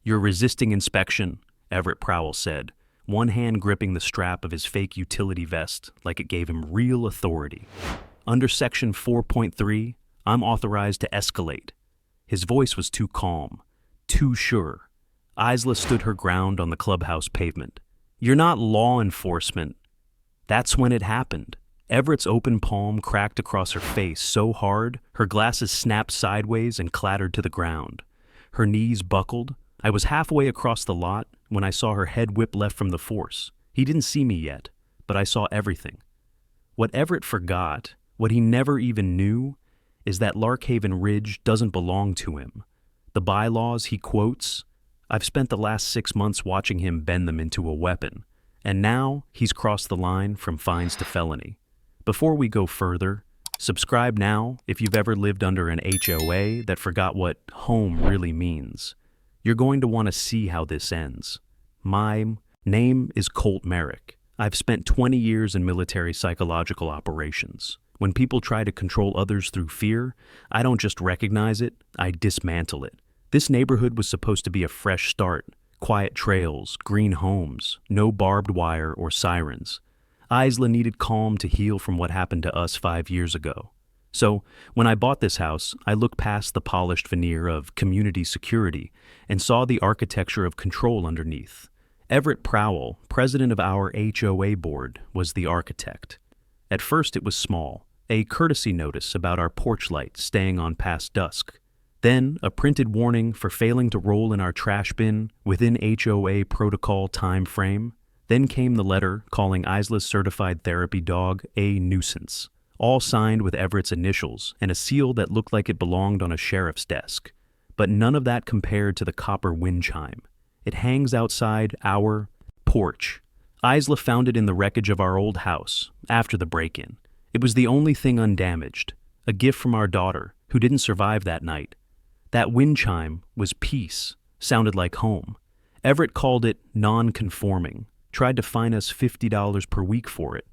"You're resisting inspection," Everett Prowell said, one hand gripping the strap of his fake utility vest like it gave him real authority. "Under Section 4.3, I'm authorized to escalate." His voice was too calm, too sure. Isla stood her ground on the clubhouse pavement. "You're not law enforcement." That's when it happened. Everett's open palm cracked across her face so hard, her glasses snapped sideways and clattered to the ground. Her knees buckled. I was halfway across the lot when I saw her head whip left from the force. He didn't see me yet, but I saw everything. What Everett forgot, what he never even knew, is that Larkhaven Ridge doesn't belong to him. The bylaws he quotes, I've spent the last 6 months watching him bend them into a weapon, and now he's crossed the line from fines to felony. Before we go further, subscribe now if you've ever lived under an HOA that forgot what home really means. You're going to want to see how this ends. My name is Colt Merrick. I've spent 20 years in military psychological operations. When people try to control others through fear, I don't just recognize it, I dismantle it. This neighborhood was supposed to be a fresh start, quiet trails, green homes, no barbed wire or sirens. Isla needed calm to heal from what happened to us 5 years ago. So, when I bought this house, I looked past the polished veneer of community security and saw the architecture of control underneath. Everett Prowell, president of our HOA board, was the architect. At first it was small, a courtesy notice about our porch light staying on past dusk. Then a printed warning for failing to roll in our trash bin within HOA protocol time frame. Then came the letter calling Isla's certified therapy dog a nuisance, all signed with Everett's initials and a seal that looked like it belonged on a sheriff's desk. But none of that compared to the copper wind chime. It hangs outside our porch. Isla found it in the wreckage of our old house after the break-in. It was the only thing undamaged, a gift from our daughter, who didn't survive that night. That wind chime was peace, sounded like home. Everett called it non-conforming, tried to fine us $50 per week for it.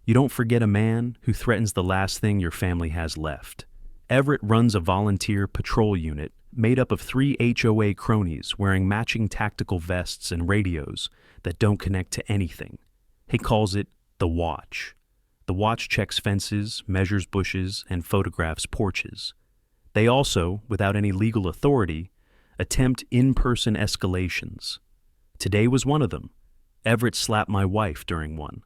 You don't forget a man who threatens the last thing your family has left. Everett runs a volunteer patrol unit made up of 3 HOA cronies wearing matching tactical vests and radios that don't connect to anything. He calls it the Watch. The Watch checks fences, measures bushes, and photographs porches. They also, without any legal authority, attempt in-person escalations. Today was one of them. Everett slapped my wife during one.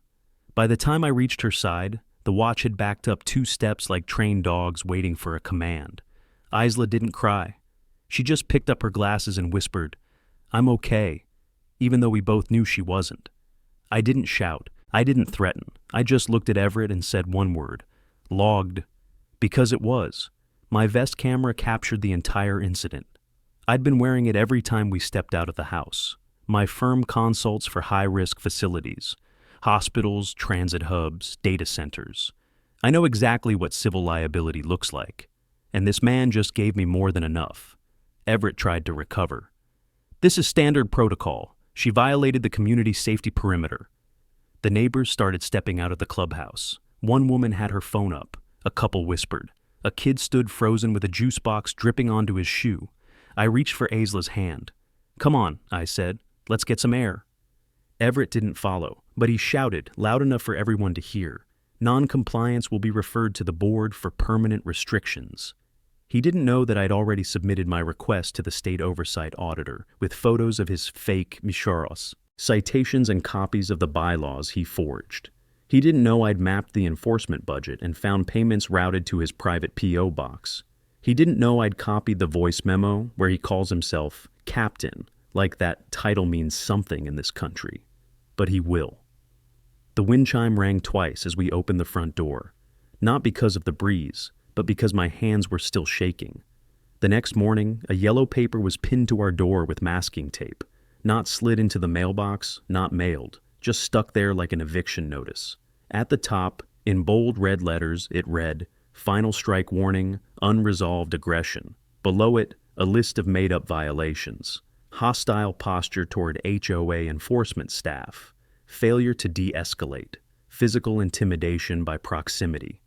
By the time I reached her side, the Watch had backed up 2 steps like trained dogs waiting for a command. Isla didn't cry. She just picked up her glasses and whispered, "I'm okay," even though we both knew she wasn't. I didn't shout. I didn't threaten. I just looked at Everett and said one word, "Logged," because it was. My vest camera captured the entire incident. I'd been wearing it every time we stepped out of the house. My firm consults for high-risk facilities, hospitals, transit hubs, data centers. I know exactly what civil liability looks like, and this man just gave me more than enough. Everett tried to recover. "This is standard protocol. She violated the community safety perimeter." The neighbors started stepping out of the clubhouse. One woman had her phone up. A couple whispered. A kid stood frozen with a juice box dripping onto his shoe. I reached for Isla's hand. "Come on," I said. "Let's get some air." Everett didn't follow, but he shouted, loud enough for everyone to hear. Non-compliance will be referred to the board for permanent restrictions. He didn't know that I'd already submitted my request to the state oversight auditor with photos of his fake mishoros, citations and copies of the bylaws he forged. He didn't know I'd mapped the enforcement budget and found payments routed to his private P.O. box. He didn't know I'd copied the voice memo where he calls himself Captain, like that title means something in this country. But he will. The wind chime rang twice as we opened the front door, not because of the breeze, but because my hands were still shaking. The next morning, a yellow paper was pinned to our door with masking tape, not slid into the mailbox, not mailed, just stuck there like an eviction notice. At the top, in bold red letters, it read, "Final strike warning, unresolved aggression." Below it, a list of made-up violations. Hostile posture toward HOA enforcement staff. Failure to de-escalate. Physical intimidation by proximity.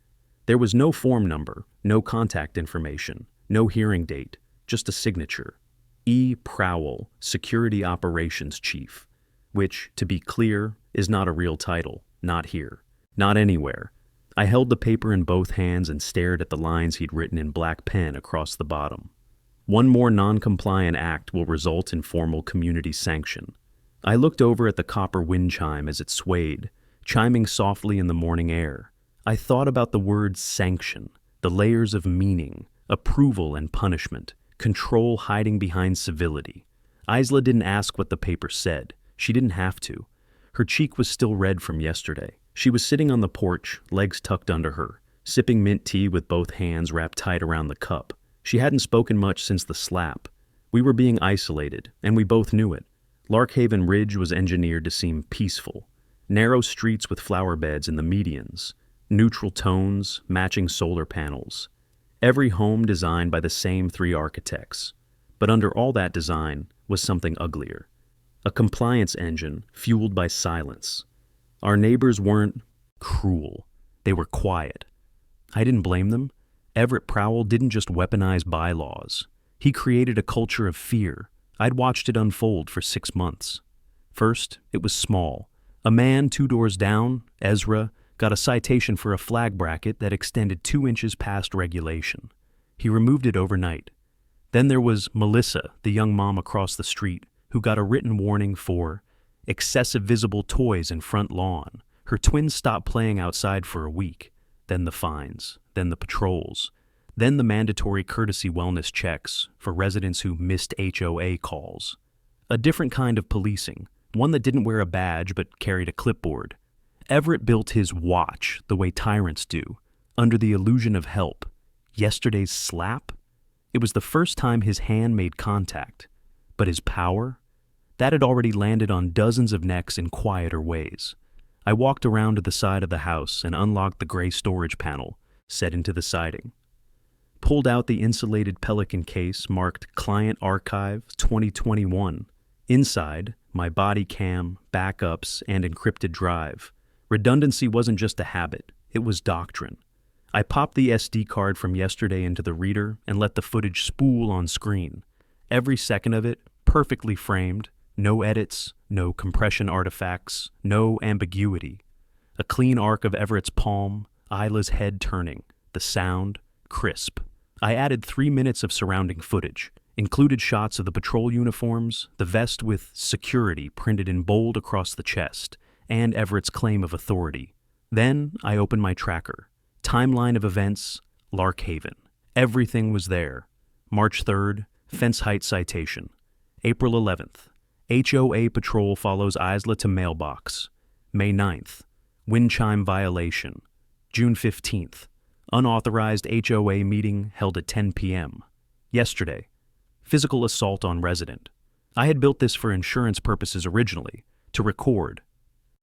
There was no form number, no contact information, no hearing date, just a signature. E. Prowell, Security Operations Chief, which, to be clear, is not a real title, not here, not anywhere. I held the paper in both hands and stared at the lines he'd written in black pen across the bottom. One more non-compliant act will result in formal community sanction. I looked over at the copper wind chime as it swayed, chiming softly in the morning air. I thought about the words sanction, the layers of meaning, approval and punishment, control hiding behind civility. Isla didn't ask what the paper said. She didn't have to. Her cheek was still red from yesterday. She was sitting on the porch, legs tucked under her, sipping mint tea with both hands wrapped tight around the cup. She hadn't spoken much since the slap. We were being isolated, and we both knew it. Larkhaven Ridge was engineered to seem peaceful. Narrow streets with flower beds in the medians, neutral tones, matching solar panels. Every home designed by the same 3 architects. But under all that design was something uglier. A compliance engine fueled by silence. Our neighbors weren't cruel. They were quiet. I didn't blame them. Everett Prowell didn't just weaponize bylaws. He created a culture of fear. I'd watched it unfold for 6 months. First, it was small. A man 2 doors down, Ezra, got a citation for a flag bracket that extended 2 inches past regulation. He removed it overnight. Then there was Melissa, the young mom across the street, who got a written warning for excessive visible toys in front lawn. Her twins stopped playing outside for a week. Then the fines, then the patrols, then the mandatory courtesy wellness checks for residents who missed HOA calls. A different kind of policing, one that didn't wear a badge but carried a clipboard. Everett built his watch the way tyrants do, under the illusion of help. Yesterday's slap? It was the first time his hand made contact. But his power? That had already landed on dozens of necks in quieter ways. I walked around to the side of the house and unlocked the gray storage panel, set into the siding. Pulled out the insulated Pelican case marked Client Archive 2021. Inside, my body cam, backups, and encrypted drive. Redundancy wasn't just a habit, it was doctrine. I popped the SD card from yesterday into the reader and let the footage spool on screen. Every second of it, perfectly framed, no edits, no compression artifacts, no ambiguity. A clean arc of Everett's palm, Isla's head turning, the sound, crisp. I added 3 minutes of surrounding footage, included shots of the patrol uniforms, the vest with security printed in bold across the chest, and Everett's claim of authority. Then I opened my tracker. Timeline of events, Larkhaven. Everything was there. March 3rd, Fence Heights citation. April 11th, HOA patrol follows Isla to mailbox. May 9th, wind chime violation. June 15th, unauthorized HOA meeting held at 10 p.m. Yesterday, physical assault on resident. I had built this for insurance purposes originally, to record.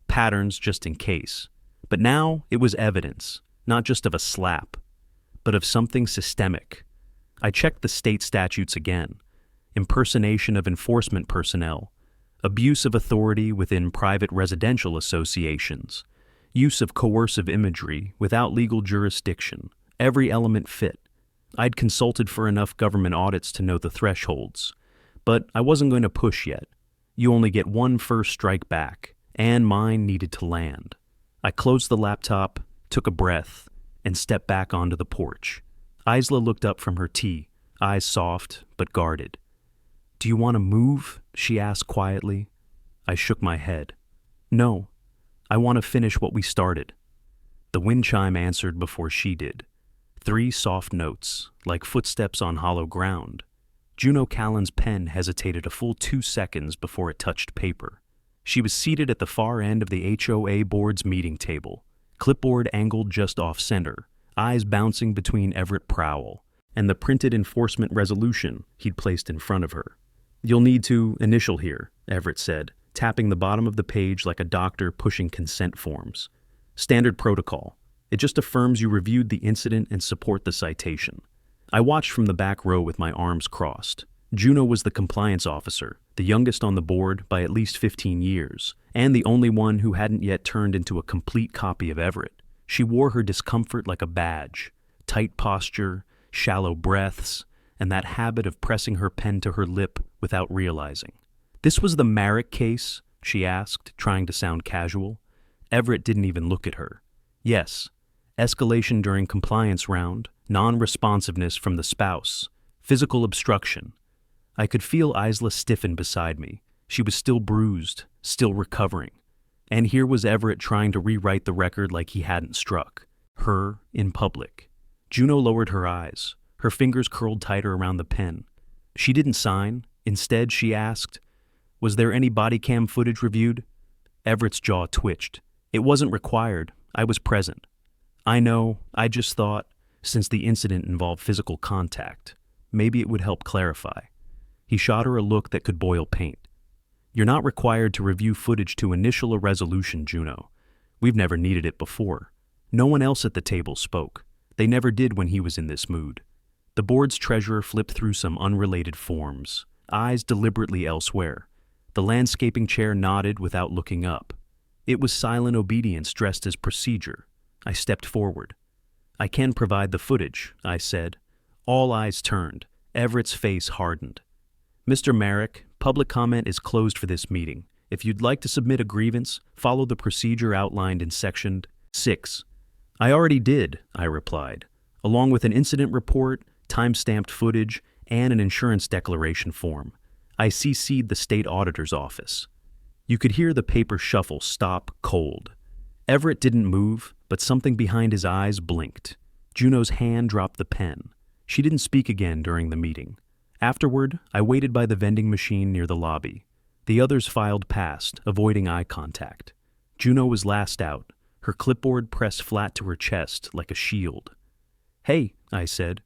Patterns just in case. But now it was evidence, not just of a slap, but of something systemic. I checked the state statutes again. Impersonation of enforcement personnel, abuse of authority within private residential associations, use of coercive imagery without legal jurisdiction, every element fit. I'd consulted for enough government audits to know the thresholds, but I wasn't going to push yet. You only get one first strike back, and mine needed to land. I closed the laptop, took a breath, and stepped back onto the porch. Isla looked up from her tea, eyes soft but guarded. "Do you want to move?" she asked quietly. I shook my head. "No, I want to finish what we started." The wind chime answered before she did. 3 soft notes, like footsteps on hollow ground. Juno Callan's pen hesitated a full 2 seconds before it touched paper. She was seated at the far end of the HOA board's meeting table, clipboard angled just off-center, eyes bouncing between Everett Prowell and the printed enforcement resolution he'd placed in front of her. "You'll need to initial here," Everett said, tapping the bottom of the page like a doctor pushing consent forms. "Standard protocol. It just affirms you reviewed the incident and support the citation." I watched from the back row with my arms crossed. Juno was the compliance officer, the youngest on the board by at least 15 years, and the only one who hadn't yet turned into a complete copy of Everett. She wore her discomfort like a badge, tight posture, shallow breaths, and that habit of pressing her pen to her lip without realizing. "This was the Marek case?" she asked, trying to sound casual. Everett didn't even look at her. "Yes. Escalation during compliance round, non-responsiveness from the spouse, physical obstruction." I could feel Isla stiffen beside me. She was still bruised, still recovering. And here was Everett trying to rewrite the record like he hadn't struck her in public. Juno lowered her eyes. Her fingers curled tighter around the pen. She didn't sign. Instead, she asked, "Was there any body cam footage reviewed?" Everett's jaw twitched. "It wasn't required. I was present." "I know. I just thought, since the incident involved physical contact, maybe it would help clarify." He shot her a look that could boil paint. "You're not required to review footage to initial a resolution, Juno. We've never needed it before." No one else at the table spoke. They never did when he was in this mood. The board's treasurer flipped through some unrelated forms, eyes deliberately elsewhere. The landscaping chair nodded without looking up. It was silent obedience dressed as procedure. I stepped forward. "I can provide the footage," I said. All eyes turned. Everett's face hardened. "Mr. Marek, public comment is closed for this meeting. If you'd like to submit a grievance, follow the procedure outlined in Section 6. "I already did," I replied, along with an incident report, time-stamped footage, and an insurance declaration form. I CC'd the state auditor's office. You could hear the paper shuffle stop cold. Everett didn't move, but something behind his eyes blinked. Juno's hand dropped the pen. She didn't speak again during the meeting. Afterward, I waited by the vending machine near the lobby. The others filed past, avoiding eye contact. Juno was last out, her clipboard pressed flat to her chest like a shield. "Hey," I said.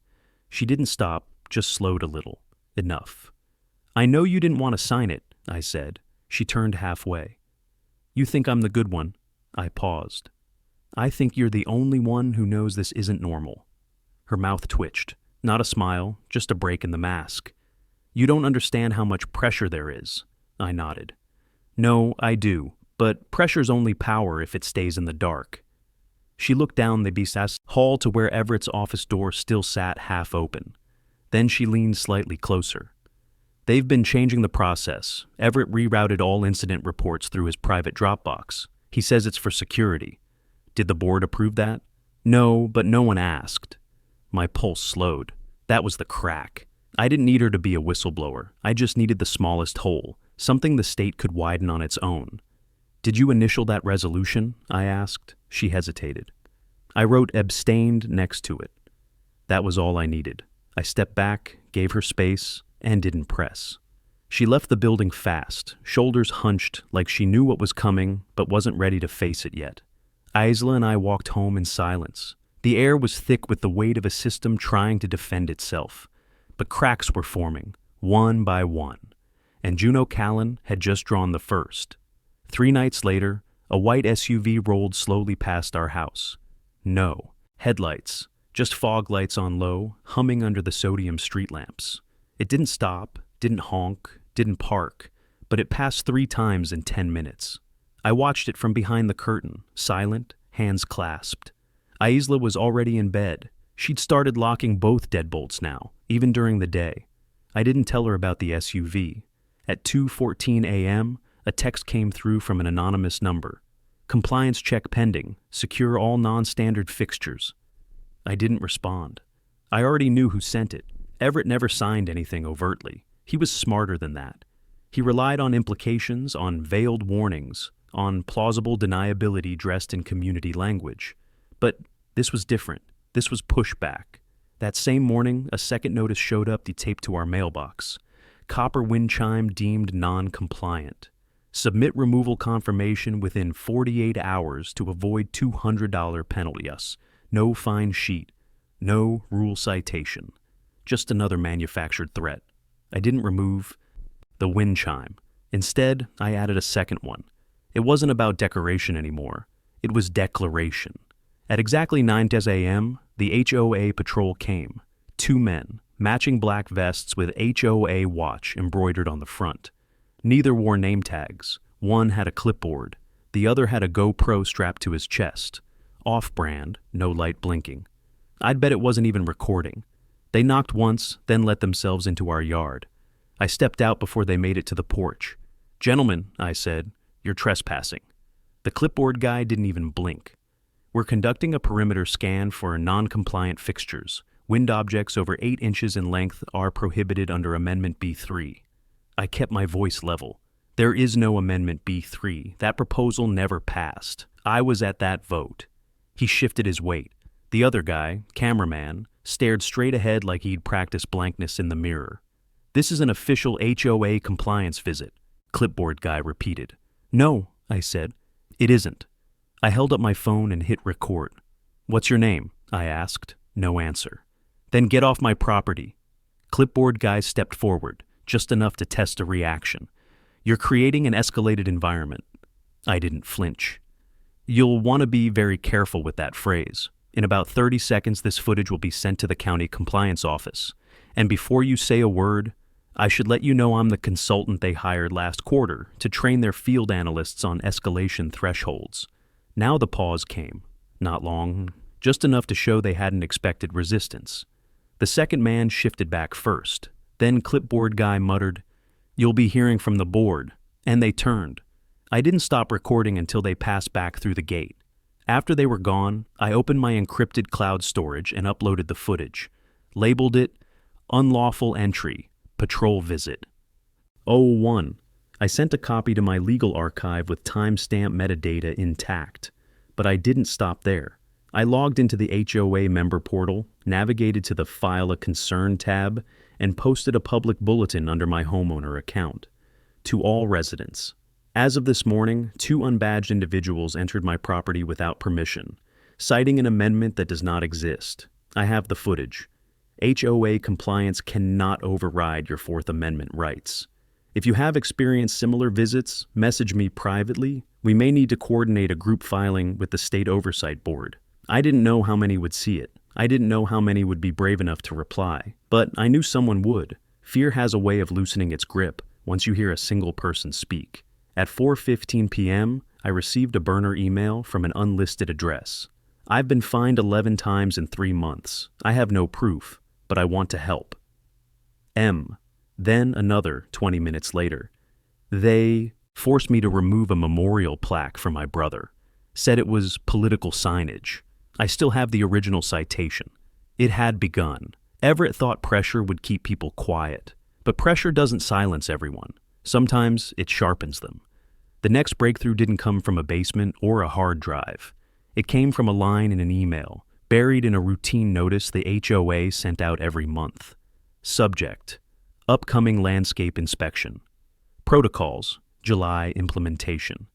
She didn't stop, just slowed a little. Enough. "I know you didn't want to sign it," I said. She turned halfway. "You think I'm the good one?" I paused. "I think you're the only one who knows this isn't normal." Her mouth twitched. Not a smile, just a break in the mask. "You don't understand how much pressure there is." I nodded. "No, I do, but pressure's only power if it stays in the dark." She looked down the Bisas hall to where Everett's office door still sat half open. Then she leaned slightly closer. "They've been changing the process. Everett rerouted all incident reports through his private Dropbox. He says it's for security." "Did the board approve that?" "No, but no one asked." My pulse slowed. That was the crack. I didn't need her to be a whistleblower. I just needed the smallest hole, something the state could widen on its own. "Did you initial that resolution?" I asked. She hesitated. I wrote abstained next to it. That was all I needed. I stepped back, gave her space, and didn't press. She left the building fast, shoulders hunched like she knew what was coming but wasn't ready to face it yet. Isla and I walked home in silence. The air was thick with the weight of a system trying to defend itself. But cracks were forming, one by one. And Juno Callan had just drawn the first. 3 nights later, a white SUV rolled slowly past our house. No headlights, just fog lights on low, humming under the sodium street lamps. It didn't stop, didn't honk, didn't park, but it passed 3 times in 10 minutes. I watched it from behind the curtain, silent, hands clasped. Isla was already in bed. She'd started locking both deadbolts now, even during the day. I didn't tell her about the SUV. At 2:14 a.m., a text came through from an anonymous number. "Compliance check pending. Secure all non-standard fixtures." I didn't respond. I already knew who sent it. Everett never signed anything overtly. He was smarter than that. He relied on implications, on veiled warnings, on plausible deniability dressed in community language. But this was different. This was pushback. That same morning, a second notice showed up taped to our mailbox. Copper wind chime deemed non-compliant. Submit removal confirmation within 48 hours to avoid $200 penalty. No fine sheet. No rule citation. Just another manufactured threat. I didn't remove the wind chime. Instead, I added a second one. It wasn't about decoration anymore. It was declaration. At exactly 9:10 a.m., the HOA patrol came. 2 men, matching black vests with HOA watch embroidered on the front. Neither wore name tags. One had a clipboard. The other had a GoPro strapped to his chest. Off-brand, no light blinking. I'd bet it wasn't even recording. They knocked once, then let themselves into our yard. I stepped out before they made it to the porch. "Gentlemen," I said, "you're trespassing." The clipboard guy didn't even blink. "We're conducting a perimeter scan for non-compliant fixtures. Wind objects over 8 inches in length are prohibited under Amendment B3. I kept my voice level. There is no Amendment B3. That proposal never passed. I was at that vote. He shifted his weight. The other guy, cameraman, stared straight ahead like he'd practiced blankness in the mirror. "This is an official HOA compliance visit," clipboard guy repeated. "No," I said. "It isn't." I held up my phone and hit record. "What's your name?" I asked. No answer. "Then get off my property." Clipboard guy stepped forward, just enough to test a reaction. "You're creating an escalated environment." I didn't flinch. "You'll want to be very careful with that phrase. In about 30 seconds, this footage will be sent to the county compliance office. And before you say a word, I should let you know I'm the consultant they hired last quarter to train their field analysts on escalation thresholds." Now the pause came. Not long, just enough to show they hadn't expected resistance. The second man shifted back first. Then clipboard guy muttered, "You'll be hearing from the board." And they turned. I didn't stop recording until they passed back through the gate. After they were gone, I opened my encrypted cloud storage and uploaded the footage. Labeled it, "Unlawful Entry, Patrol Visit." 01. I sent a copy to my legal archive with timestamp metadata intact. But I didn't stop there. I logged into the HOA member portal, navigated to the File a Concern tab, and posted a public bulletin under my homeowner account. To all residents. As of this morning, 2 unbadged individuals entered my property without permission, citing an amendment that does not exist. I have the footage. HOA compliance cannot override your Fourth Amendment rights. If you have experienced similar visits, message me privately. We may need to coordinate a group filing with the State Oversight Board. I didn't know how many would see it. I didn't know how many would be brave enough to reply. But I knew someone would. Fear has a way of loosening its grip once you hear a single person speak. At 4:15 p.m., I received a burner email from an unlisted address. "I've been fined 11 times in 3 months. I have no proof, but I want to help." M. Then another 20 minutes later. They forced me to remove a memorial plaque for my brother. Said it was political signage. I still have the original citation. It had begun. Everett thought pressure would keep people quiet. But pressure doesn't silence everyone. Sometimes it sharpens them. The next breakthrough didn't come from a basement or a hard drive. It came from a line in an email, buried in a routine notice the HOA sent out every month. Subject: Upcoming landscape inspection. Protocols: July implementation.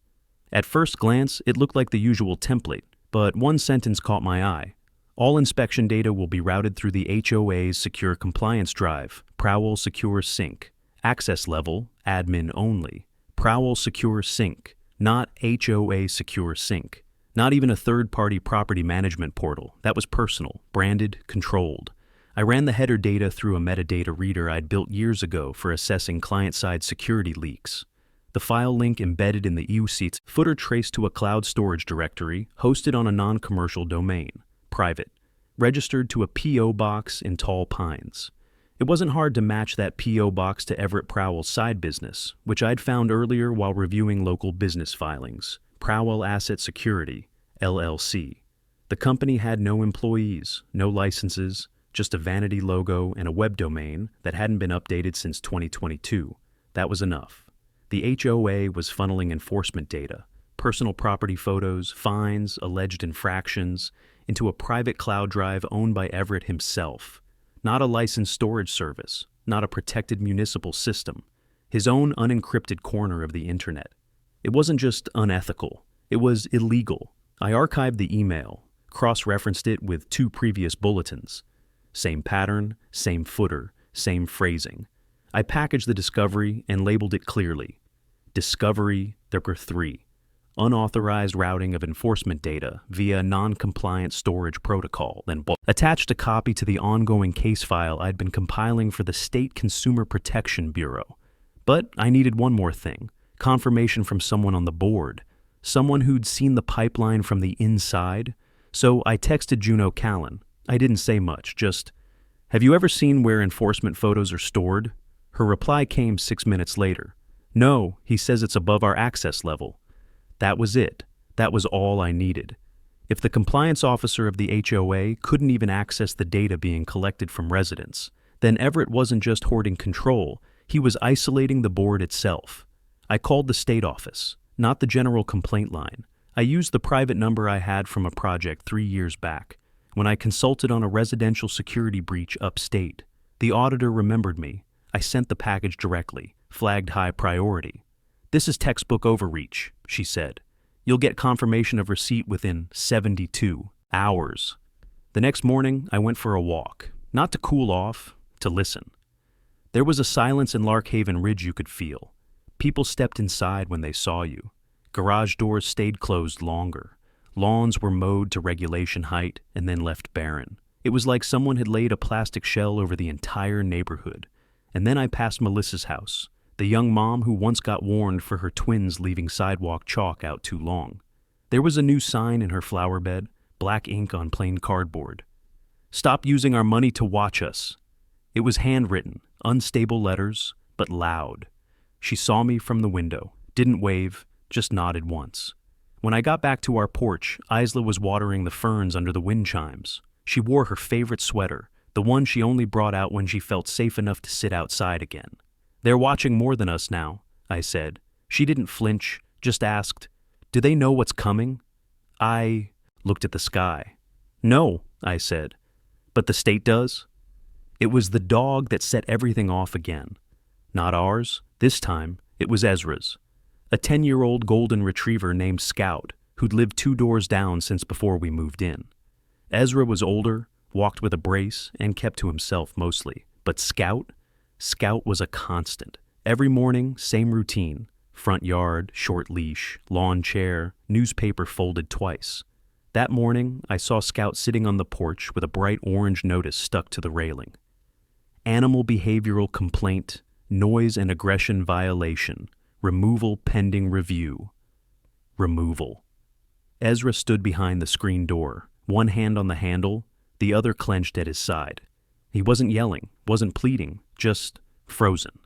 At first glance, it looked like the usual template, but one sentence caught my eye. All inspection data will be routed through the HOA's secure compliance drive, Prowl Secure Sync. Access level, admin only. Prowl Secure Sync, not HOA Secure Sync. Not even a third-party property management portal. That was personal, branded, controlled. I ran the header data through a metadata reader I'd built years ago for assessing client-side security leaks. The file link embedded in the USEAT's footer traced to a cloud storage directory hosted on a non-commercial domain, private, registered to a P.O. box in Tall Pines. It wasn't hard to match that P.O. box to Everett Prowell's side business, which I'd found earlier while reviewing local business filings, Prowell Asset Security, LLC. The company had no employees, no licenses, just a vanity logo and a web domain that hadn't been updated since 2022. That was enough. The HOA was funneling enforcement data, personal property photos, fines, alleged infractions, into a private cloud drive owned by Everett himself. Not a licensed storage service, not a protected municipal system. His own unencrypted corner of the internet. It wasn't just unethical, it was illegal. I archived the email, cross-referenced it with 2 previous bulletins. Same pattern, same footer, same phrasing. I packaged the discovery and labeled it clearly. Discovery Number 3. Unauthorized routing of enforcement data via non-compliant storage protocol. Then attached a copy to the ongoing case file I'd been compiling for the State Consumer Protection Bureau. But I needed one more thing. Confirmation from someone on the board. Someone who'd seen the pipeline from the inside. So I texted Juno Callan. I didn't say much, just, "Have you ever seen where enforcement photos are stored?" Her reply came 6 minutes later. No, he says it's above our access level. That was it. That was all I needed. If the compliance officer of the HOA couldn't even access the data being collected from residents, then Everett wasn't just hoarding control, he was isolating the board itself. I called the state office, not the general complaint line. I used the private number I had from a project 3 years back, when I consulted on a residential security breach upstate. The auditor remembered me. I sent the package directly, flagged high priority. This is textbook overreach, she said. You'll get confirmation of receipt within 72 hours. The next morning, I went for a walk, not to cool off, to listen. There was a silence in Larkhaven Ridge you could feel. People stepped inside when they saw you. Garage doors stayed closed longer. Lawns were mowed to regulation height and then left barren. It was like someone had laid a plastic shell over the entire neighborhood. And then I passed Melissa's house, the young mom who once got warned for her twins leaving sidewalk chalk out too long. There was a new sign in her flower bed, black ink on plain cardboard. Stop using our money to watch us. It was handwritten, unstable letters, but loud. She saw me from the window, didn't wave, just nodded once. When I got back to our porch, Isla was watering the ferns under the wind chimes. She wore her favorite sweater, the one she only brought out when she felt safe enough to sit outside again. They're watching more than us now, I said. She didn't flinch, just asked, do they know what's coming? I looked at the sky. No, I said. But the state does? It was the dog that set everything off again. Not ours. This time, it was Ezra's. A 10-year-old golden retriever named Scout, who'd lived 2 doors down since before we moved in. Ezra was older, walked with a brace, and kept to himself mostly. But Scout was a constant. Every morning, same routine. Front yard, short leash, lawn chair, newspaper folded twice. That morning, I saw Scout sitting on the porch with a bright orange notice stuck to the railing. Animal behavioral complaint, noise and aggression violation, removal pending review. Removal. Ezra stood behind the screen door, one hand on the handle, the other clenched at his side. He wasn't yelling, wasn't pleading, just frozen.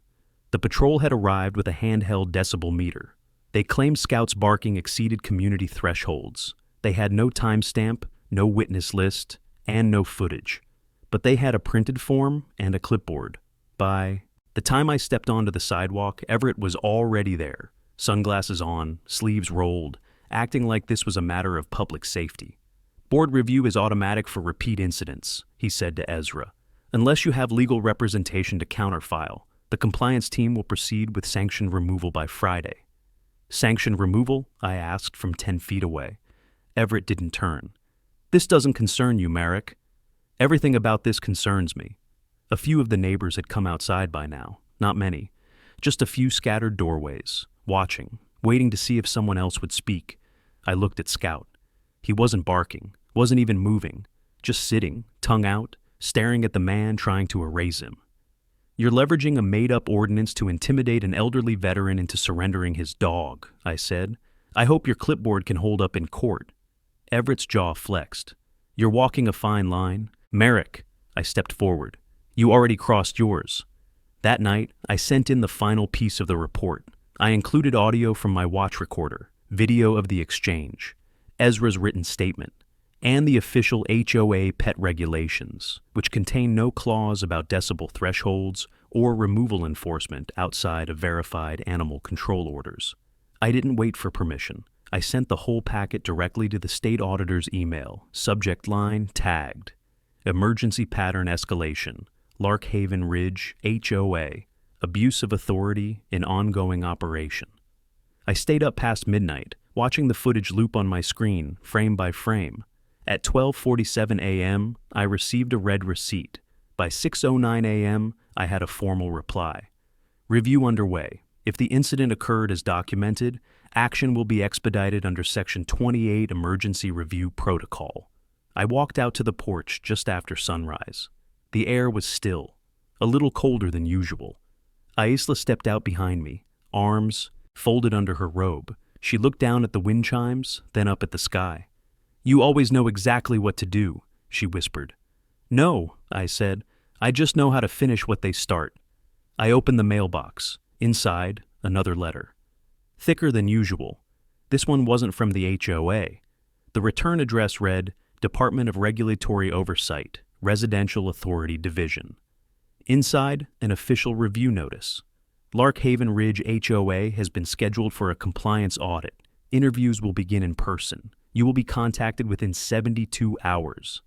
The patrol had arrived with a handheld decibel meter. They claimed Scout's barking exceeded community thresholds. They had no timestamp, no witness list, and no footage. But they had a printed form and a clipboard. By the time I stepped onto the sidewalk, Everett was already there, sunglasses on, sleeves rolled, acting like this was a matter of public safety. Board review is automatic for repeat incidents, he said to Ezra. Unless you have legal representation to counterfile, the compliance team will proceed with sanction removal by Friday. Sanction removal? I asked from 10 feet away. Everett didn't turn. This doesn't concern you, Merrick. Everything about this concerns me. A few of the neighbors had come outside by now, not many. Just a few scattered doorways, watching, waiting to see if someone else would speak. I looked at Scout. He wasn't barking, wasn't even moving, just sitting, tongue out, staring at the man trying to erase him. You're leveraging a made-up ordinance to intimidate an elderly veteran into surrendering his dog, I said. I hope your clipboard can hold up in court. Everett's jaw flexed. You're walking a fine line. Merrick, I stepped forward. You already crossed yours. That night, I sent in the final piece of the report. I included audio from my watch recorder, video of the exchange, Ezra's written statement, and the official HOA pet regulations, which contain no clause about decibel thresholds or removal enforcement outside of verified animal control orders. I didn't wait for permission. I sent the whole packet directly to the state auditor's email, subject line tagged, Emergency Pattern Escalation, Larkhaven Ridge, HOA, Abuse of Authority in Ongoing Operation. I stayed up past midnight, watching the footage loop on my screen, frame by frame. At 12:47 a.m., I received a red receipt. By 6:09 a.m., I had a formal reply. Review underway. If the incident occurred as documented, action will be expedited under Section 28 Emergency Review Protocol. I walked out to the porch just after sunrise. The air was still, a little colder than usual. Isla stepped out behind me, arms folded under her robe. She looked down at the wind chimes, then up at the sky. You always know exactly what to do, she whispered. No, I said. I just know how to finish what they start. I opened the mailbox. Inside, another letter. Thicker than usual. This one wasn't from the HOA. The return address read, Department of Regulatory Oversight, Residential Authority Division. Inside, an official review notice. Larkhaven Ridge HOA has been scheduled for a compliance audit. Interviews will begin in person. You will be contacted within 72 hours.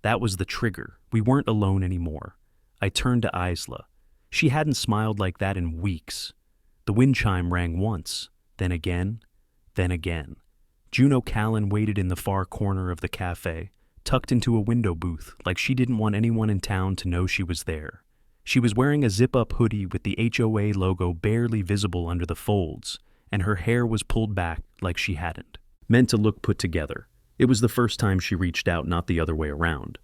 That was the trigger. We weren't alone anymore. I turned to Isla. She hadn't smiled like that in weeks. The wind chime rang once, then again, then again. Juno Callan waited in the far corner of the cafe, tucked into a window booth like she didn't want anyone in town to know she was there. She was wearing a zip-up hoodie with the HOA logo barely visible under the folds, and her hair was pulled back like she hadn't. Meant to look put together. It was the first time she reached out, not the other way around.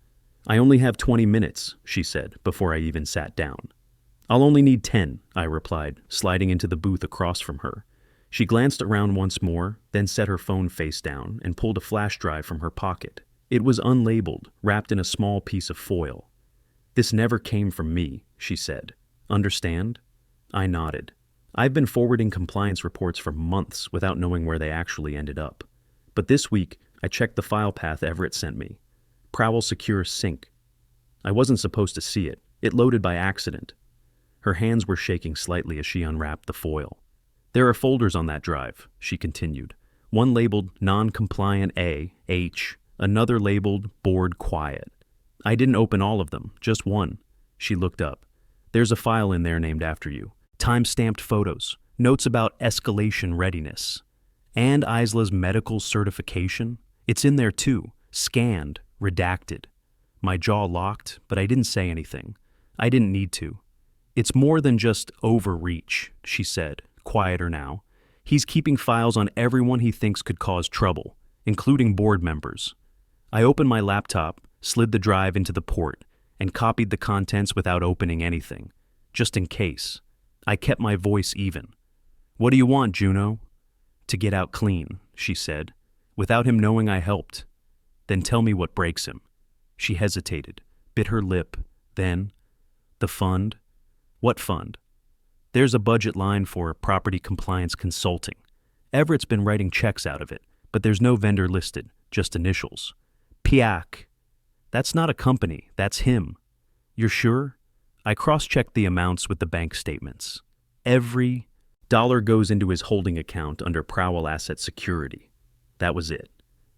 I only have 20 minutes, she said, before I even sat down. I'll only need 10, I replied, sliding into the booth across from her. She glanced around once more, then set her phone face down and pulled a flash drive from her pocket. It was unlabeled, wrapped in a small piece of foil. This never came from me, she said. Understand? I nodded. I've been forwarding compliance reports for months without knowing where they actually ended up. But this week, I checked the file path Everett sent me. Prowl Secure Sync. I wasn't supposed to see it. It loaded by accident. Her hands were shaking slightly as she unwrapped the foil. There are folders on that drive, she continued. One labeled Non-Compliant A, H, another labeled Board Quiet. I didn't open all of them, just one. She looked up. There's a file in there named after you. Time-stamped photos, notes about escalation readiness. And Isla's medical certification. It's in there too, scanned, redacted. My jaw locked, but I didn't say anything. I didn't need to. It's more than just overreach, she said, quieter now. He's keeping files on everyone he thinks could cause trouble, including board members. I opened my laptop, slid the drive into the port, and copied the contents without opening anything, just in case. I kept my voice even. What do you want, Juno? To get out clean, she said, without him knowing I helped. Then tell me what breaks him. She hesitated, bit her lip, then, the fund? What fund? There's a budget line for property compliance consulting. Everett's been writing checks out of it, but there's no vendor listed, just initials. PIAC. That's not a company, that's him. You're sure? I cross-checked the amounts with the bank statements. Every dollar goes into his holding account under Prowl Asset Security. That was it.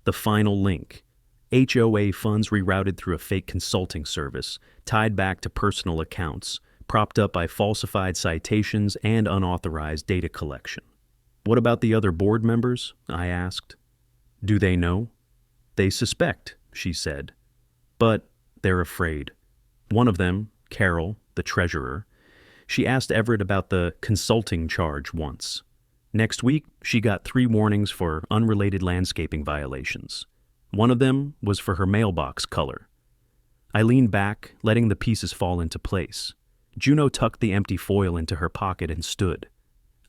The final link. HOA funds rerouted through a fake consulting service, tied back to personal accounts, propped up by falsified citations and unauthorized data collection. What about the other board members? I asked. Do they know? They suspect, she said. But they're afraid. One of them, Carol, the treasurer, she asked Everett about the consulting charge once. Next week, she got 3 warnings for unrelated landscaping violations. One of them was for her mailbox color. I leaned back, letting the pieces fall into place. Juno tucked the empty foil into her pocket and stood.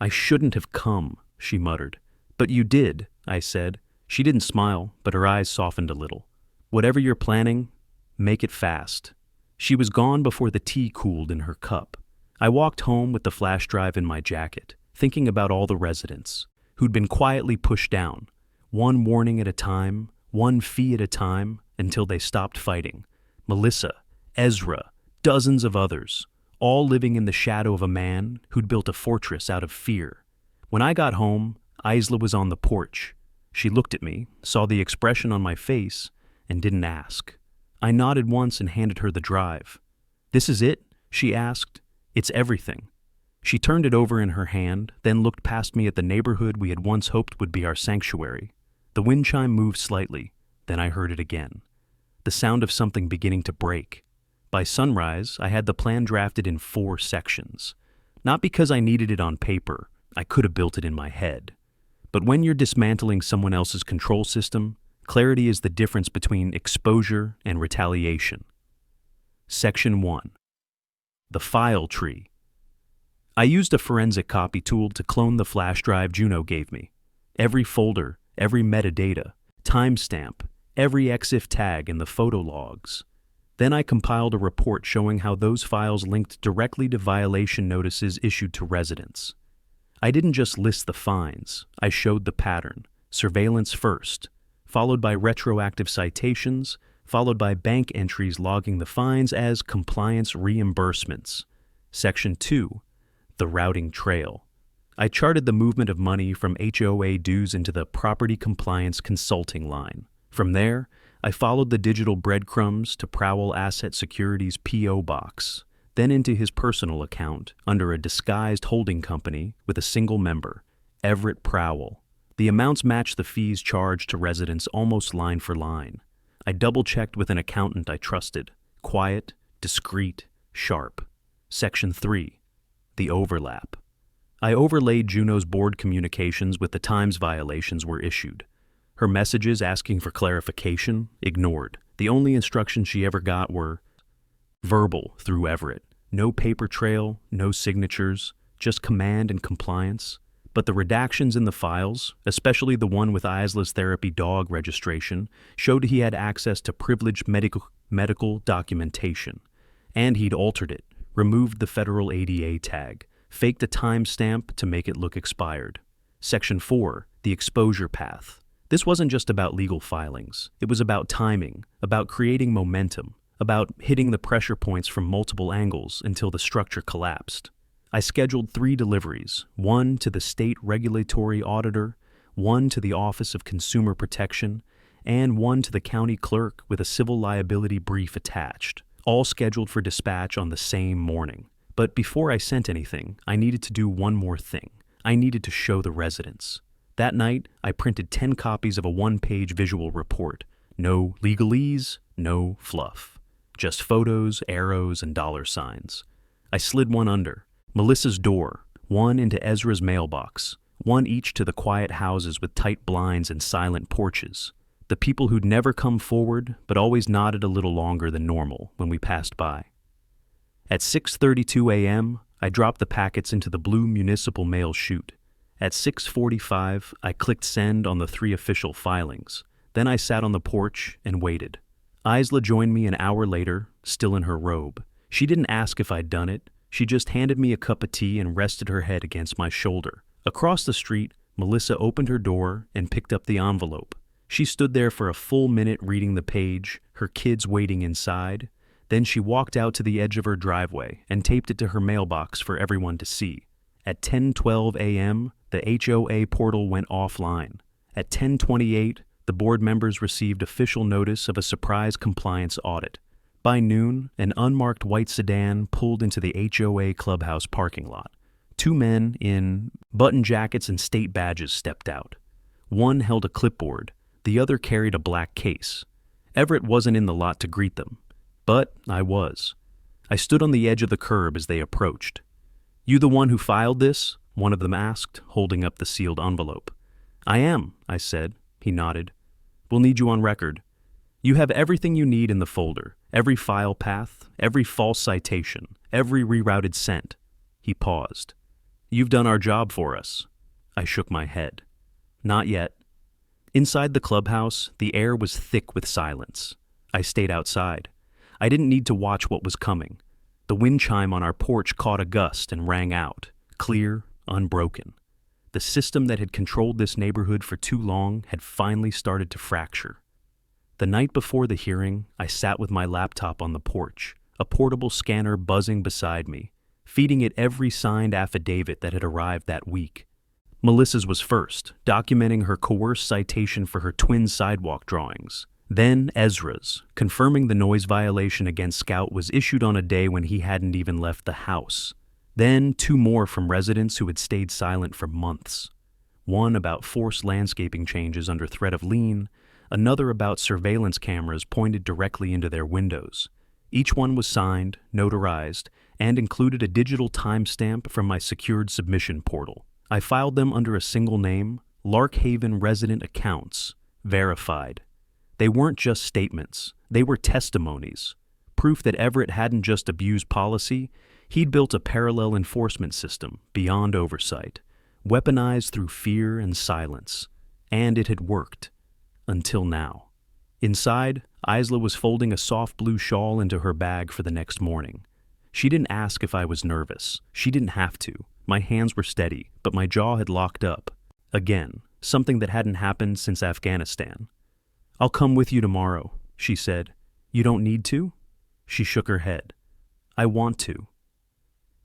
I shouldn't have come, she muttered. But you did, I said. She didn't smile, but her eyes softened a little. Whatever you're planning, make it fast. She was gone before the tea cooled in her cup. I walked home with the flash drive in my jacket, thinking about all the residents who'd been quietly pushed down, one warning at a time, one fee at a time, until they stopped fighting. Melissa, Ezra, dozens of others, all living in the shadow of a man who'd built a fortress out of fear. When I got home, Isla was on the porch. She looked at me, saw the expression on my face, and didn't ask. I nodded once and handed her the drive. This is it? She asked. It's everything. She turned it over in her hand, then looked past me at the neighborhood we had once hoped would be our sanctuary. The wind chime moved slightly, then I heard it again. The sound of something beginning to break. By sunrise, I had the plan drafted in 4 sections. Not because I needed it on paper, I could have built it in my head. But when you're dismantling someone else's control system, clarity is the difference between exposure and retaliation. Section 1. The file tree. I used a forensic copy tool to clone the flash drive Juno gave me. Every folder, every metadata, timestamp, every EXIF tag in the photo logs. Then I compiled a report showing how those files linked directly to violation notices issued to residents. I didn't just list the fines, I showed the pattern. Surveillance first, followed by retroactive citations, followed by bank entries logging the fines as compliance reimbursements. Section 2, the routing trail. I charted the movement of money from HOA dues into the property compliance consulting line. From there, I followed the digital breadcrumbs to Prowell Asset Securities' P.O. box, then into his personal account under a disguised holding company with a single member, Everett Prowell. The amounts matched the fees charged to residents almost line for line. I double-checked with an accountant I trusted. Quiet, discreet, sharp. Section 3. The overlap. I overlaid Juno's board communications with the times violations were issued. Her messages asking for clarification, ignored. The only instructions she ever got were verbal through Everett. No paper trail, no signatures, just command and compliance. But the redactions in the files, especially the one with Isla's therapy dog registration, showed he had access to privileged medical documentation. And he'd altered it, removed the federal ADA tag, faked a timestamp to make it look expired. Section 4, the exposure path. This wasn't just about legal filings. It was about timing, about creating momentum, about hitting the pressure points from multiple angles until the structure collapsed. I scheduled 3 deliveries, one to the state regulatory auditor, one to the Office of Consumer Protection, and one to the county clerk with a civil liability brief attached, all scheduled for dispatch on the same morning. But before I sent anything, I needed to do one more thing. I needed to show the residents. That night, I printed 10 copies of a 1-page visual report. No legalese, no fluff. Just photos, arrows, and dollar signs. I slid one under Melissa's door, one into Ezra's mailbox, one each to the quiet houses with tight blinds and silent porches. The people who'd never come forward, but always nodded a little longer than normal when we passed by. At 6:32 a.m., I dropped the packets into the blue municipal mail chute. At 6:45, I clicked send on the 3 official filings. Then I sat on the porch and waited. Isla joined me an hour later, still in her robe. She didn't ask if I'd done it. She just handed me a cup of tea and rested her head against my shoulder. Across the street, Melissa opened her door and picked up the envelope. She stood there for a full minute reading the page, her kids waiting inside. Then she walked out to the edge of her driveway and taped it to her mailbox for everyone to see. At 10:12 a.m., the HOA portal went offline. At 10:28, the board members received official notice of a surprise compliance audit. By noon, an unmarked white sedan pulled into the HOA clubhouse parking lot. 2 men in button jackets and state badges stepped out. One held a clipboard, the other carried a black case. Everett wasn't in the lot to greet them, but I was. I stood on the edge of the curb as they approached. "You the one who filed this?" one of them asked, holding up the sealed envelope. "I am," I said. He nodded. "We'll need you on record. You have everything you need in the folder, every file path, every false citation, every rerouted cent." He paused. "You've done our job for us." I shook my head. "Not yet." Inside the clubhouse, the air was thick with silence. I stayed outside. I didn't need to watch what was coming. The wind chime on our porch caught a gust and rang out, clear, unbroken. The system that had controlled this neighborhood for too long had finally started to fracture. The night before the hearing, I sat with my laptop on the porch, a portable scanner buzzing beside me, feeding it every signed affidavit that had arrived that week. Melissa's was first, documenting her coerced citation for her twin sidewalk drawings. Then Ezra's, confirming the noise violation against Scout was issued on a day when he hadn't even left the house. Then 2 more from residents who had stayed silent for months. One about forced landscaping changes under threat of lien, another about surveillance cameras pointed directly into their windows. Each one was signed, notarized, and included a digital timestamp from my secured submission portal. I filed them under a single name, Larkhaven Resident Accounts, verified. They weren't just statements, they were testimonies. Proof that Everett hadn't just abused policy, he'd built a parallel enforcement system beyond oversight, weaponized through fear and silence. And it had worked. Until now. Inside, Isla was folding a soft blue shawl into her bag for the next morning. She didn't ask if I was nervous. She didn't have to. My hands were steady, but my jaw had locked up. Again, something that hadn't happened since Afghanistan. "I'll come with you tomorrow," she said. "You don't need to?" She shook her head. "I want to."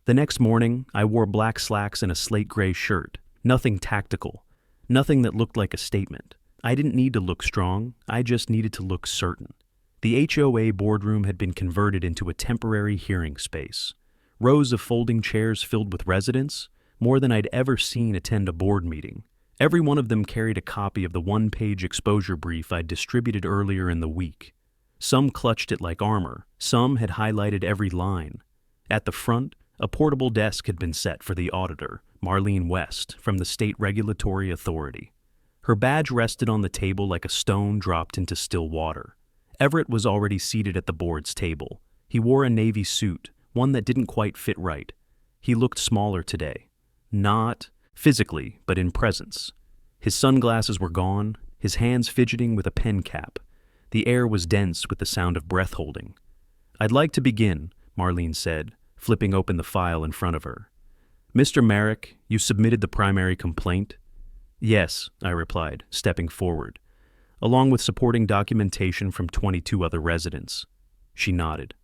The next morning, I wore black slacks and a slate gray shirt. Nothing tactical. Nothing that looked like a statement. I didn't need to look strong. I just needed to look certain. The HOA boardroom had been converted into a temporary hearing space. Rows of folding chairs filled with residents, more than I'd ever seen attend a board meeting. Every one of them carried a copy of the one-page exposure brief I'd distributed earlier in the week. Some clutched it like armor. Some had highlighted every line. At the front, a portable desk had been set for the auditor, Marlene West, from the State Regulatory Authority. Her badge rested on the table like a stone dropped into still water. Everett was already seated at the board's table. He wore a navy suit, one that didn't quite fit right. He looked smaller today. Not physically, but in presence. His sunglasses were gone, his hands fidgeting with a pen cap. The air was dense with the sound of breath holding. "I'd like to begin," Marlene said, flipping open the file in front of her. "Mr. Merrick, you submitted the primary complaint?" "Yes," I replied, stepping forward, "along with supporting documentation from 22 other residents." She nodded.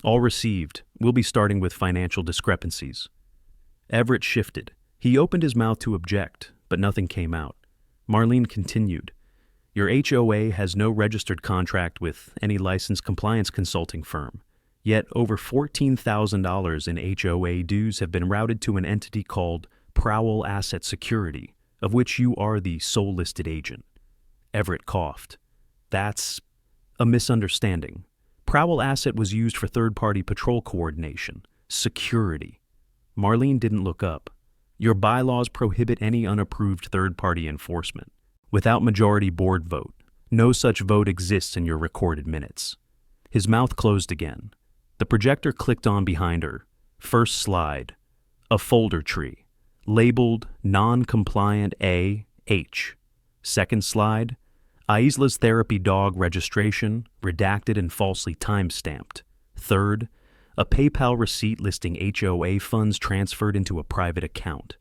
"All received. We'll be starting with financial discrepancies." Everett shifted. He opened his mouth to object, but nothing came out. Marlene continued. "Your HOA has no registered contract with any licensed compliance consulting firm. Yet over $14,000 in HOA dues have been routed to an entity called Prowell Asset Security, of which you are the sole listed agent." Everett coughed. "That's a misunderstanding. Prowell Asset was used for third-party patrol coordination. Security." Marlene didn't look up. "Your bylaws prohibit any unapproved third-party enforcement. Without majority board vote. No such vote exists in your recorded minutes." His mouth closed again. The projector clicked on behind her. First slide. A folder tree. Labeled Non-Compliant A.H. Second slide. Isla's therapy dog registration, redacted and falsely time-stamped. Third. A PayPal receipt listing HOA funds transferred into a private account.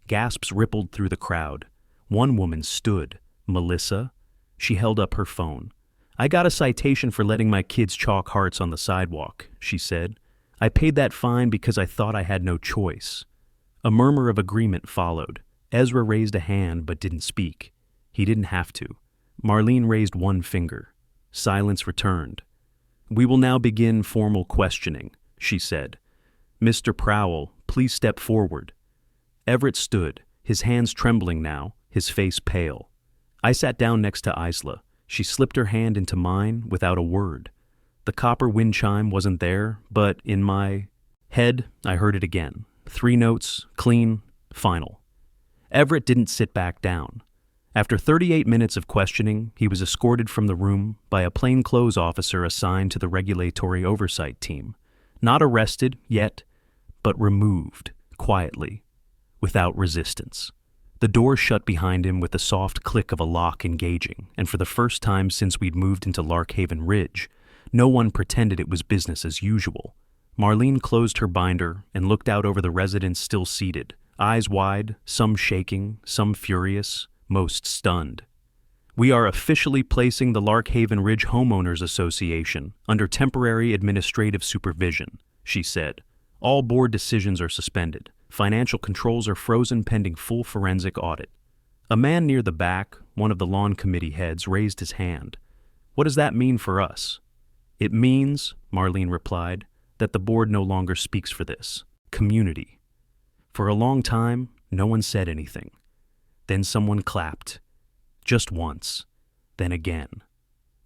Gasps rippled through the crowd. One woman stood. Melissa. She held up her phone. "I got a citation for letting my kids chalk hearts on the sidewalk," she said. "I paid that fine because I thought I had no choice." A murmur of agreement followed. Ezra raised a hand but didn't speak. He didn't have to. Marlene raised one finger. Silence returned. "We will now begin formal questioning," she said. "Mr. Prowell, please step forward." Everett stood, his hands trembling now, his face pale. I sat down next to Isla. She slipped her hand into mine without a word. The copper wind chime wasn't there, but in my head, I heard it again. 3 notes, clean, final. Everett didn't sit back down. After 38 minutes of questioning, he was escorted from the room by a plainclothes officer assigned to the regulatory oversight team. Not arrested yet, but removed, quietly, without resistance. The door shut behind him with the soft click of a lock engaging, and for the first time since we'd moved into Larkhaven Ridge, no one pretended it was business as usual. Marlene closed her binder and looked out over the residents still seated, eyes wide, some shaking, some furious, most stunned. "We are officially placing the Larkhaven Ridge Homeowners Association under temporary administrative supervision," she said. "All board decisions are suspended. Financial controls are frozen pending full forensic audit." A man near the back, one of the lawn committee heads, raised his hand. "What does that mean for us?" "It means," Marlene replied, "that the board no longer speaks for this. Community." For a long time, no one said anything. Then someone clapped. Just once. Then again.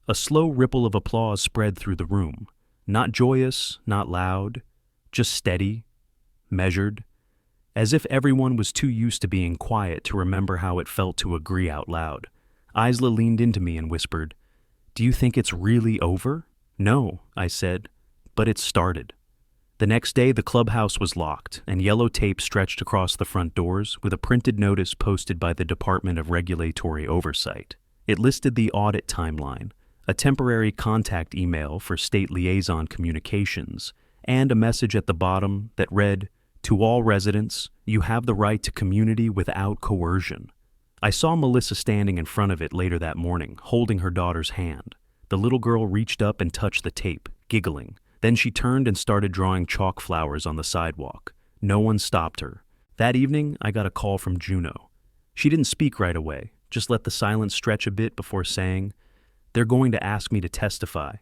A slow ripple of applause spread through the room. Not joyous, not loud, just steady, measured, as if everyone was too used to being quiet to remember how it felt to agree out loud. Isla leaned into me and whispered, "Do you think it's really over?" "No," I said, "but it's started." The next day, the clubhouse was locked, and yellow tape stretched across the front doors with a printed notice posted by the Department of Regulatory Oversight. It listed the audit timeline, a temporary contact email for state liaison communications, and a message at the bottom that read, "To all residents, you have the right to community without coercion." I saw Melissa standing in front of it later that morning, holding her daughter's hand. The little girl reached up and touched the tape, giggling. Then she turned and started drawing chalk flowers on the sidewalk. No one stopped her. That evening, I got a call from Juno. She didn't speak right away, just let the silence stretch a bit before saying, "They're going to ask me to testify."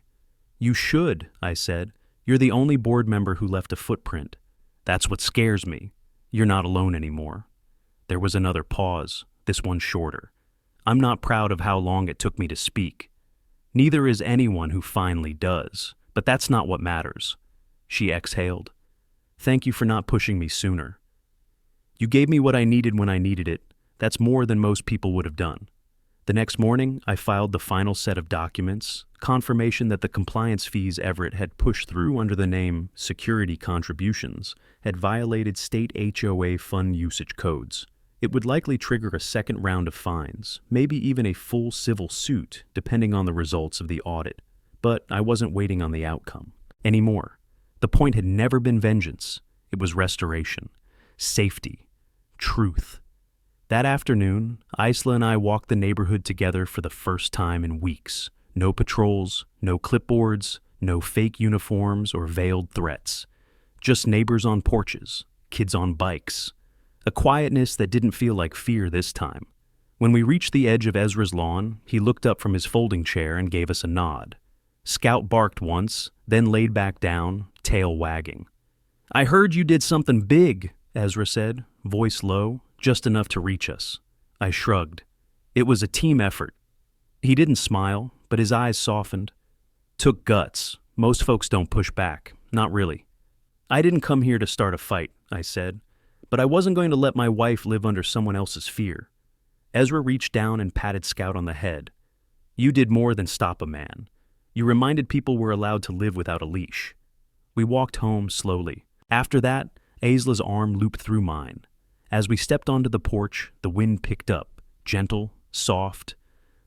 "You should," I said. "You're the only board member who left a footprint." "That's what scares me. You're not alone anymore." There was another pause, this one shorter. I'm not proud of how long it took me to speak. Neither is anyone who finally does, but that's not what matters. She exhaled. "Thank you for not pushing me sooner. You gave me what I needed when I needed it. That's more than most people would have done." The next morning, I filed the final set of documents, confirmation that the compliance fees Everett had pushed through under the name security contributions had violated state HOA fund usage codes. It would likely trigger a second round of fines, maybe even a full civil suit, depending on the results of the audit. But I wasn't waiting on the outcome anymore. The point had never been vengeance. It was restoration, safety, truth. That afternoon, Isla and I walked the neighborhood together for the first time in weeks. No patrols, no clipboards, no fake uniforms or veiled threats. Just neighbors on porches, kids on bikes. A quietness that didn't feel like fear this time. When we reached the edge of Ezra's lawn, he looked up from his folding chair and gave us a nod. Scout barked once, then laid back down, tail wagging. "I heard you did something big," Ezra said, voice low, just enough to reach us. I shrugged. "It was a team effort." He didn't smile, but his eyes softened. "Took guts. Most folks don't push back. Not really." "I didn't come here to start a fight," I said, "but I wasn't going to let my wife live under someone else's fear." Ezra reached down and patted Scout on the head. "You did more than stop a man. You reminded people we're allowed to live without a leash." We walked home slowly. After that, Aisla's arm looped through mine. As we stepped onto the porch, the wind picked up, gentle, soft.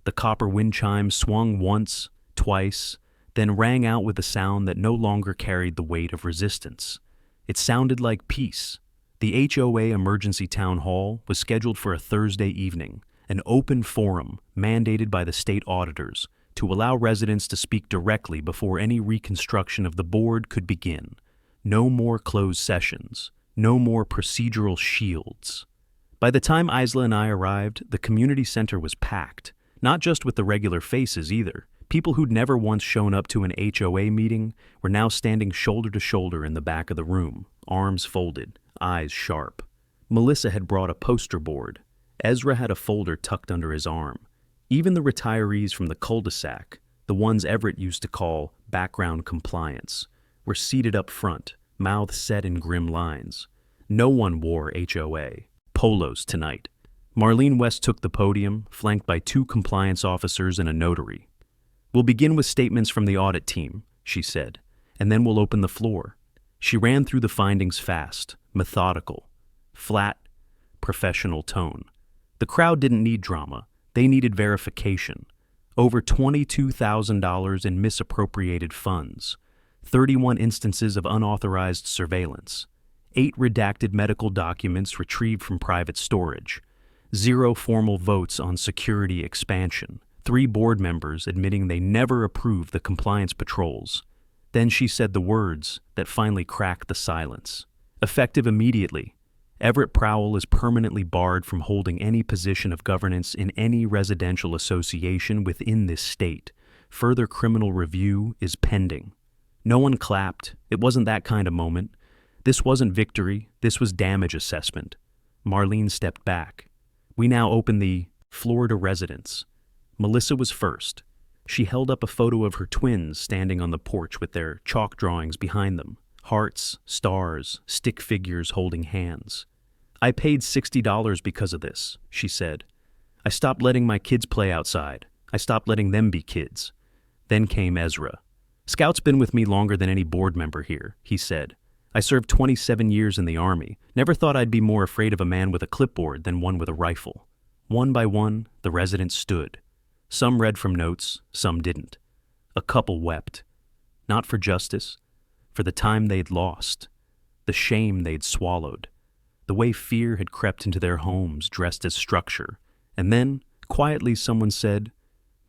The copper wind chime swung once, twice, then rang out with a sound that no longer carried the weight of resistance. It sounded like peace. The HOA Emergency Town Hall was scheduled for a Thursday evening, an open forum mandated by the state auditors to allow residents to speak directly before any reconstruction of the board could begin. No more closed sessions. No more procedural shields. By the time Isla and I arrived, the community center was packed, not just with the regular faces either. People who'd never once shown up to an HOA meeting were now standing shoulder to shoulder in the back of the room, arms folded, eyes sharp. Melissa had brought a poster board. Ezra had a folder tucked under his arm. Even the retirees from the cul-de-sac, the ones Everett used to call background compliance, were seated up front, mouths set in grim lines. No one wore HOA polos tonight. Marlene West took the podium, flanked by 2 compliance officers and a notary. "We'll begin with statements from the audit team," she said, "and then we'll open the floor." She ran through the findings fast, methodical, flat, professional tone. The crowd didn't need drama. They needed verification. Over $22,000 in misappropriated funds. 31 instances of unauthorized surveillance, 8 redacted medical documents retrieved from private storage, 0 formal votes on security expansion, 3 board members admitting they never approved the compliance patrols. Then she said the words that finally cracked the silence. Effective immediately, Everett Prowell is permanently barred from holding any position of governance in any residential association within this state. Further criminal review is pending. No one clapped. It wasn't that kind of moment. This wasn't victory. This was damage assessment. Marlene stepped back. We now open the floor to residents. Melissa was first. She held up a photo of her twins standing on the porch with their chalk drawings behind them. Hearts, stars, stick figures holding hands. "I paid $60 because of this," she said. "I stopped letting my kids play outside. I stopped letting them be kids." Then came Ezra. "Scout's been with me longer than any board member here," he said. "I served 27 years in the Army. Never thought I'd be more afraid of a man with a clipboard than one with a rifle." One by one, the residents stood. Some read from notes, some didn't. A couple wept, not for justice, for the time they'd lost, the shame they'd swallowed, the way fear had crept into their homes dressed as structure. And then, quietly, someone said,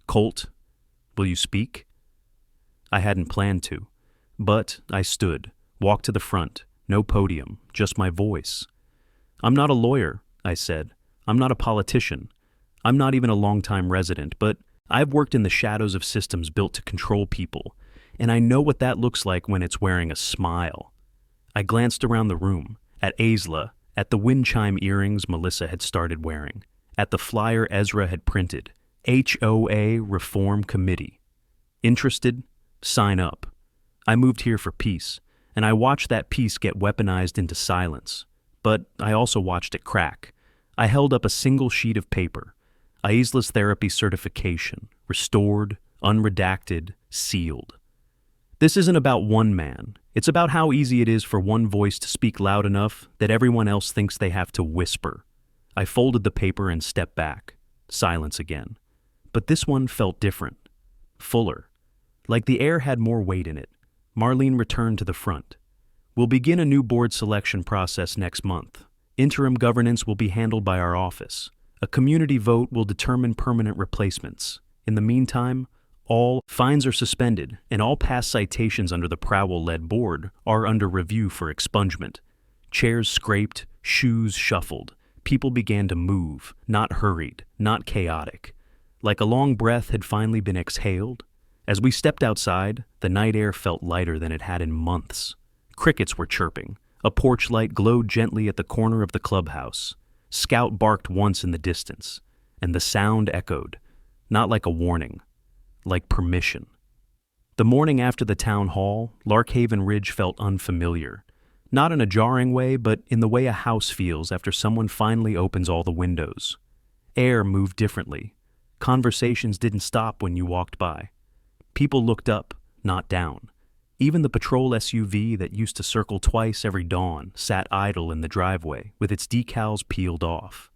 "Colt, will you speak?" I hadn't planned to, but I stood, walked to the front, no podium, just my voice. "I'm not a lawyer," I said. "I'm not a politician. I'm not even a longtime resident, but I've worked in the shadows of systems built to control people, and I know what that looks like when it's wearing a smile." I glanced around the room, at Aisla, at the wind chime earrings Melissa had started wearing, at the flyer Ezra had printed, HOA Reform Committee. Interested? Sign up. I moved here for peace, and I watched that peace get weaponized into silence. But I also watched it crack. I held up a single sheet of paper, Aisla's therapy certification, restored, unredacted, sealed. This isn't about one man. It's about how easy it is for one voice to speak loud enough that everyone else thinks they have to whisper. I folded the paper and stepped back. Silence again. But this one felt different. Fuller. Like the air had more weight in it. Marlene returned to the front. "We'll begin a new board selection process next month. Interim governance will be handled by our office. A community vote will determine permanent replacements. In the meantime, all fines are suspended, and all past citations under the Prowell-led board are under review for expungement." Chairs scraped, shoes shuffled. People began to move, not hurried, not chaotic. Like a long breath had finally been exhaled. As we stepped outside, the night air felt lighter than it had in months. Crickets were chirping. A porch light glowed gently at the corner of the clubhouse. Scout barked once in the distance, and the sound echoed, not like a warning, like permission. The morning after the town hall, Larkhaven Ridge felt unfamiliar. Not in a jarring way, but in the way a house feels after someone finally opens all the windows. Air moved differently. Conversations didn't stop when you walked by. People looked up, not down. Even the patrol SUV that used to circle twice every dawn sat idle in the driveway, with its decals peeled off.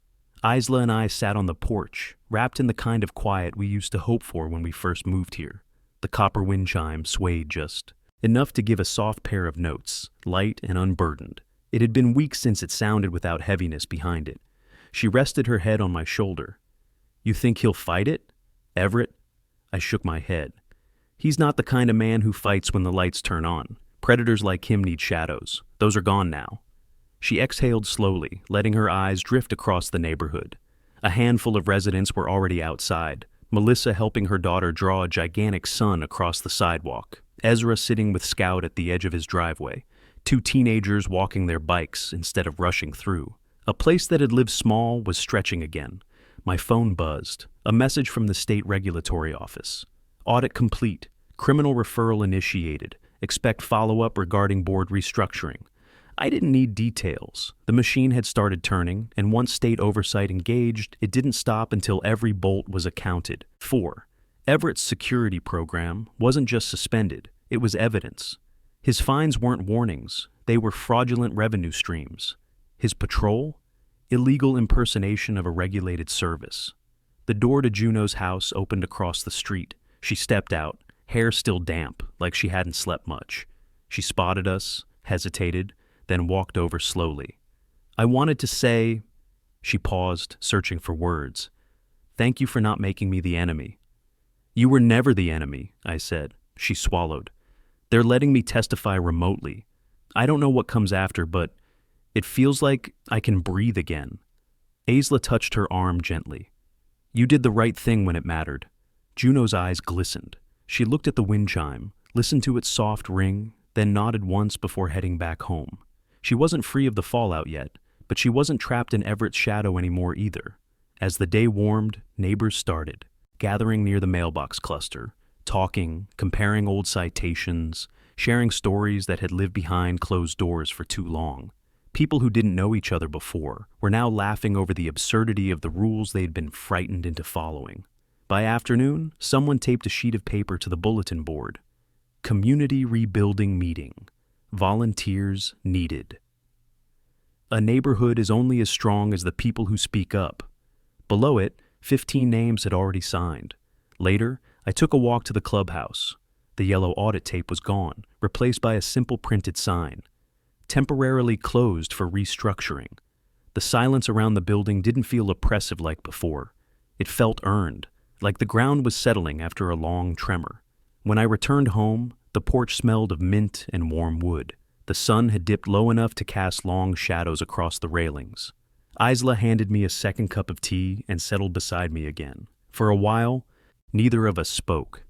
Isla and I sat on the porch, wrapped in the kind of quiet we used to hope for when we first moved here. The copper wind chime swayed just enough to give a soft pair of notes, light and unburdened. It had been weeks since it sounded without heaviness behind it. She rested her head on my shoulder. "You think he'll fight it, Everett?" I shook my head. "He's not the kind of man who fights when the lights turn on. Predators like him need shadows. Those are gone now." She exhaled slowly, letting her eyes drift across the neighborhood. A handful of residents were already outside, Melissa helping her daughter draw a gigantic sun across the sidewalk, Ezra sitting with Scout at the edge of his driveway, two teenagers walking their bikes instead of rushing through. A place that had lived small was stretching again. My phone buzzed. A message from the state regulatory office. "Audit complete. Criminal referral initiated. Expect follow-up regarding board restructuring." I didn't need details. The machine had started turning, and once state oversight engaged, it didn't stop until every bolt was accounted. 4. Everett's security program wasn't just suspended, it was evidence. His fines weren't warnings, they were fraudulent revenue streams. His patrol? Illegal impersonation of a regulated service. The door to Juno's house opened across the street. She stepped out, hair still damp, like she hadn't slept much. She spotted us, hesitated, then walked over slowly. I wanted to say... She paused, searching for words. "Thank you for not making me the enemy." "You were never the enemy," I said. She swallowed. "They're letting me testify remotely. I don't know what comes after, but it feels like I can breathe again." Aisla touched her arm gently. "You did the right thing when it mattered." Juno's eyes glistened. She looked at the wind chime, listened to its soft ring, then nodded once before heading back home. She wasn't free of the fallout yet, but she wasn't trapped in Everett's shadow anymore either. As the day warmed, neighbors started, gathering near the mailbox cluster, talking, comparing old citations, sharing stories that had lived behind closed doors for too long. People who didn't know each other before were now laughing over the absurdity of the rules they'd been frightened into following. By afternoon, someone taped a sheet of paper to the bulletin board. Community Rebuilding Meeting. Volunteers needed. A neighborhood is only as strong as the people who speak up. Below it, 15 names had already signed. Later, I took a walk to the clubhouse. The yellow audit tape was gone, replaced by a simple printed sign. Temporarily closed for restructuring. The silence around the building didn't feel oppressive like before. It felt earned, like the ground was settling after a long tremor. When I returned home, the porch smelled of mint and warm wood. The sun had dipped low enough to cast long shadows across the railings. Isla handed me a second cup of tea and settled beside me again. For a while, neither of us spoke.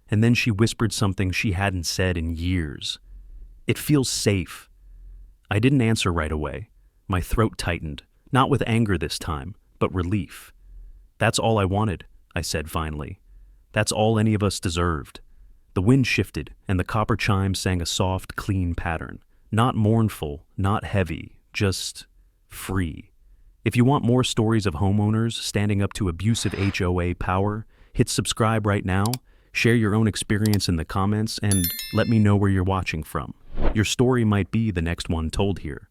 And then she whispered something she hadn't said in years. "It feels safe." I didn't answer right away. My throat tightened, not with anger this time, but relief. "That's all I wanted," I said finally. "That's all any of us deserved." The wind shifted, and the copper chimes sang a soft, clean pattern. Not mournful, not heavy, just free. If you want more stories of homeowners standing up to abusive HOA power, hit subscribe right now, share your own experience in the comments, and let me know where you're watching from. Your story might be the next one told here.